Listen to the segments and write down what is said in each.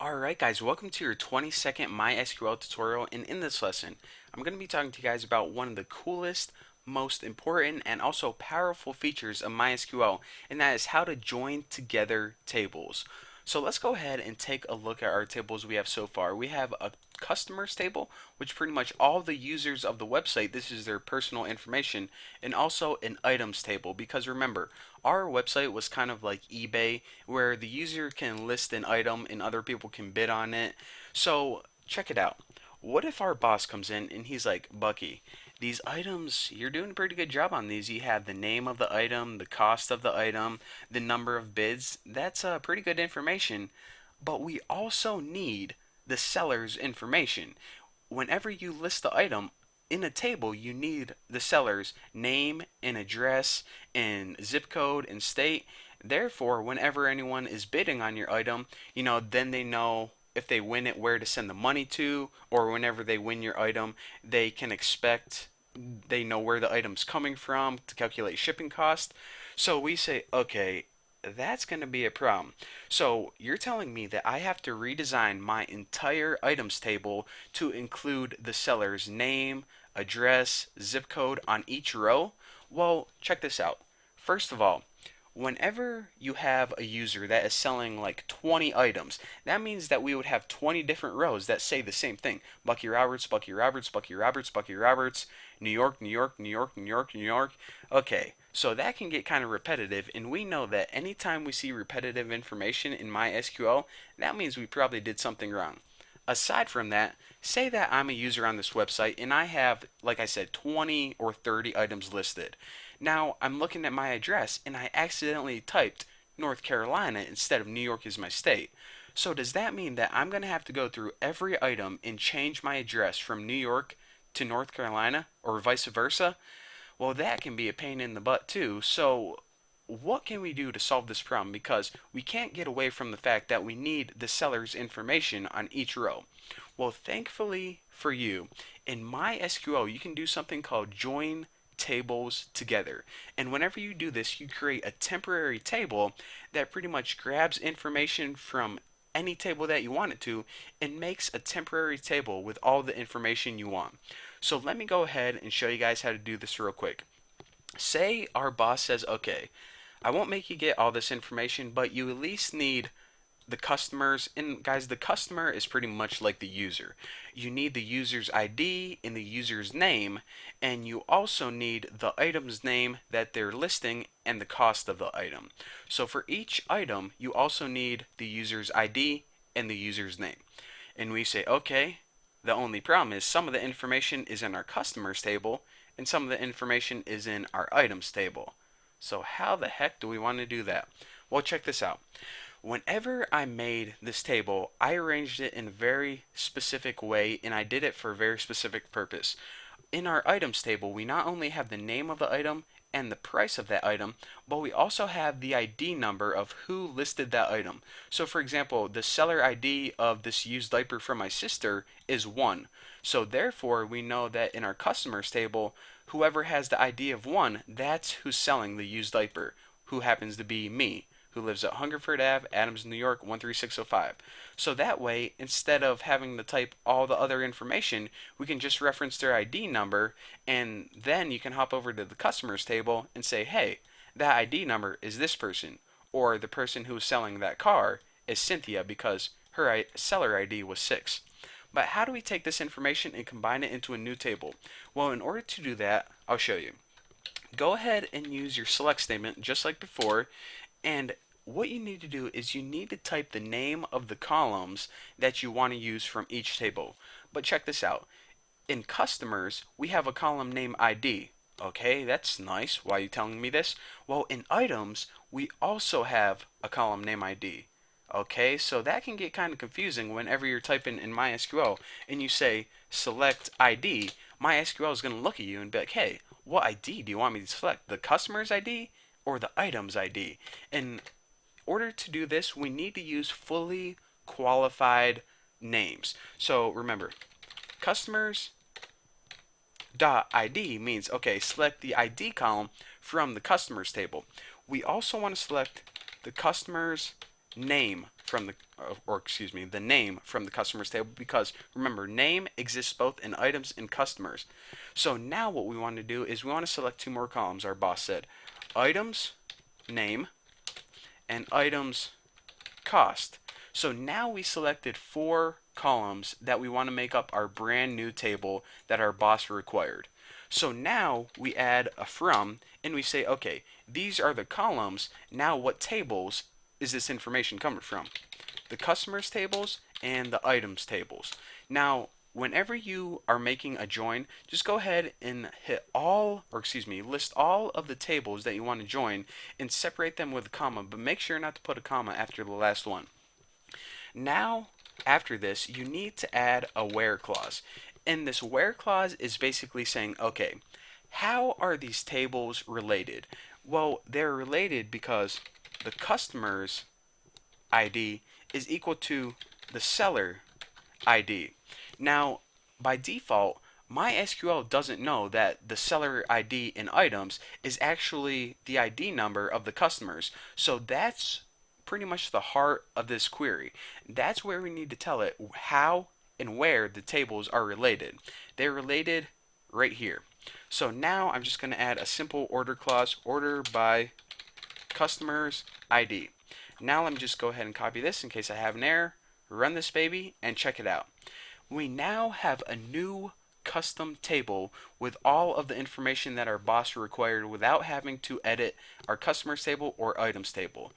Alright guys, welcome to your 20-second MySQL tutorial, and in this lesson, I'm going to be talking to you guys about one of the coolest, most important, and also powerful features of MySQL, and that is how to join together tables. So let's go ahead and take a look at our tables we have so far. We have a customers table, which pretty much all the users of the website, this is their personal information, and also an items table, because remember, our website was kind of like eBay where the user can list an item and other people can bid on it. So check it out. What if our boss comes in and he's like, Bucky, these items, you're doing a pretty good job on these. You have the name of the item, the cost of the item, the number of bids. That's pretty good information. But we also need the seller's information. Whenever you list the item, in a table, you need the seller's name and address and zip code and state. Therefore, whenever anyone is bidding on your item, then they know if they win it where to send the money to, or whenever they win your item, they can expect they know where the item's coming from to calculate shipping cost. So we say, okay, that's going to be a problem. So you're telling me that I have to redesign my entire items table to include the seller's name, address, zip code on each row? Well, check this out. First of all, whenever you have a user that is selling like 20 items, that means that we would have 20 different rows that say the same thing. Bucky Roberts, Bucky Roberts, Bucky Roberts, Bucky Roberts, New York, New York, New York, New York, New York. Okay, so that can get kind of repetitive, and we know that anytime we see repetitive information in MySQL, that means we probably did something wrong. Aside from that, say that I'm a user on this website and I have, like I said, 20 or 30 items listed. Now I'm looking at my address and I accidentally typed North Carolina instead of New York as my state. So does that mean that I'm going to have to go through every item and change my address from New York to North Carolina or vice versa? Well, that can be a pain in the butt too. So what can we do to solve this problem? Because we can't get away from the fact that we need the seller's information on each row. Well, thankfully for you, in MySQL, you can do something called join tables together. And whenever you do this, you create a temporary table that pretty much grabs information from any table that you want it to and makes a temporary table with all the information you want. So let me go ahead and show you guys how to do this real quick. Say our boss says, okay, I won't make you get all this information, but you at least need the customers. And guys, the customer is pretty much like the user. You need the user's ID and the user's name, and you also need the item's name that they're listing and the cost of the item. So for each item, you also need the user's ID and the user's name. And we say, okay, the only problem is some of the information is in our customers table and some of the information is in our items table. So how the heck do we want to do that? Well, check this out. Whenever I made this table, I arranged it in a very specific way and I did it for a very specific purpose. In our items table, we not only have the name of the item and the price of that item, but we also have the ID number of who listed that item. So for example, the seller ID of this used diaper for my sister is 1. So therefore, we know that in our customers table, whoever has the ID of 1, that's who's selling the used diaper, who happens to be me, who lives at Hungerford Ave, Adams, New York, 13605. So that way, instead of having to type all the other information, we can just reference their ID number, and then you can hop over to the customers table and say, hey, that ID number is this person, or the person who's selling that car is Cynthia because her seller ID was 6. But how do we take this information and combine it into a new table? Well, in order to do that, I'll show you. Go ahead and use your select statement just like before, and what you need to do is you need to type the name of the columns that you want to use from each table. But check this out. In customers, we have a column named ID. Okay, that's nice. Why are you telling me this? Well, in items, we also have a column named ID. Okay, so that can get kind of confusing whenever you're typing in MySQL and you say select ID. MySQL is going to look at you and be like, hey, what ID do you want me to select? The customer's ID or the item's ID? In order to do this, we need to use fully qualified names. So remember, customers dot ID means, okay, select the ID column from the customers table. We also want to select the customer's name from the, or excuse me, the name from the customers table, because remember, name exists both in items and customers. So now what we want to do is we want to select two more columns. Our boss said items name and items cost. So now we selected four columns that we want to make up our brand new table that our boss required. So now we add a from and we say, okay, these are the columns. Now what tables is this information coming from? The customers tables and the items tables. Now, whenever you are making a join, just go ahead and hit all, or excuse me, list all of the tables that you want to join and separate them with a comma, but make sure not to put a comma after the last one. Now, after this, you need to add a where clause. And this where clause is basically saying, okay, how are these tables related? Well, they're related because the customer's ID is equal to the seller ID. Now, by default, MySQL doesn't know that the seller ID in items is actually the ID number of the customers. So that's pretty much the heart of this query. That's where we need to tell it how and where the tables are related. They're related right here. So now I'm just going to add a simple order clause, order by customers ID. Now let me just go ahead and copy this in case I have an error, run this baby, and check it out. We now have a new custom table with all of the information that our boss required without having to edit our customers table or items table.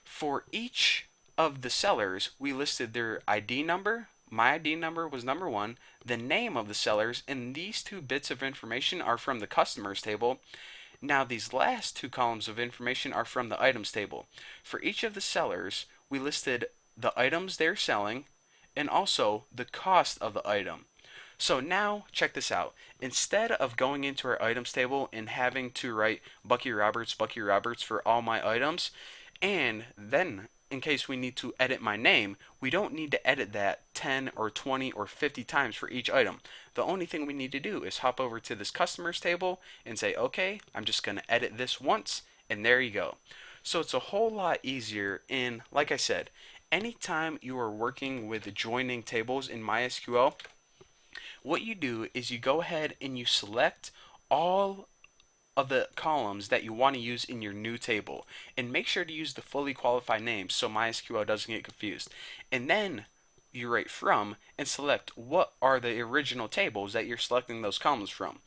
For each of the sellers, we listed their ID number. My ID number was number 1, the name of the sellers, and these two bits of information are from the customers table. Now these last two columns of information are from the items table. For each of the sellers, we listed the items they're selling and also the cost of the item. So now check this out. Instead of going into our items table and having to write Bucky Roberts for all my items, and then in case we need to edit my name, we don't need to edit that 10 or 20 or 50 times for each item. The only thing we need to do is hop over to this customers table and say, okay, I'm just going to edit this once, and there you go. So it's a whole lot easier, and like I said, anytime you are working with joining tables in MySQL, what you do is you go ahead and you select all of the columns that you want to use in your new table, and make sure to use the fully qualified names so MySQL doesn't get confused. And then you write from and select what are the original tables that you're selecting those columns from.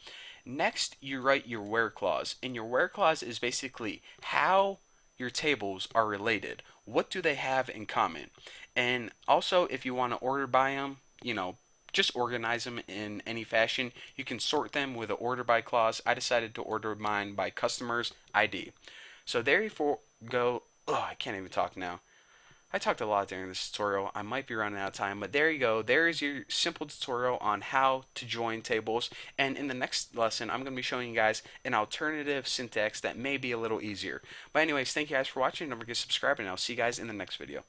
Next, you write your where clause, and your where clause is basically how your tables are related. What do they have in common? And also, if you want to order by them, just organize them in any fashion. You can sort them with an order by clause. I decided to order mine by customers ID. So there you go. Oh, I can't even talk now. I talked a lot during this tutorial. I might be running out of time, but there you go. There is your simple tutorial on how to join tables. And in the next lesson, I'm going to be showing you guys an alternative syntax that may be a little easier. But anyways, thank you guys for watching. Don't forget to subscribe, and I'll see you guys in the next video.